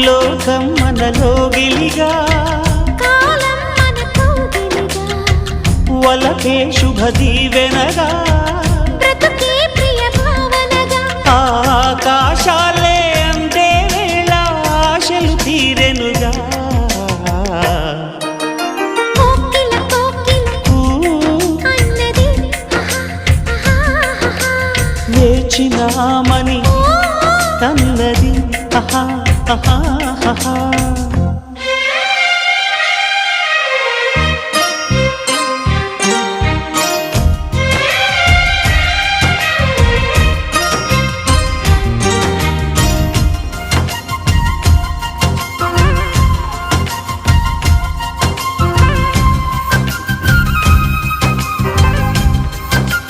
లోకం మనలో గిలిగా కాలం మనతో గిలిగా వలకే శుభ దీవెనగా బ్రతుకే ప్రియ భావనగా ఆకాశాలే అందే వేళ ఆశలు తీరెనుగా కోకిల కోకిల అన్నది వేచినామని తన్నది ఆహా ఆహా ఆహా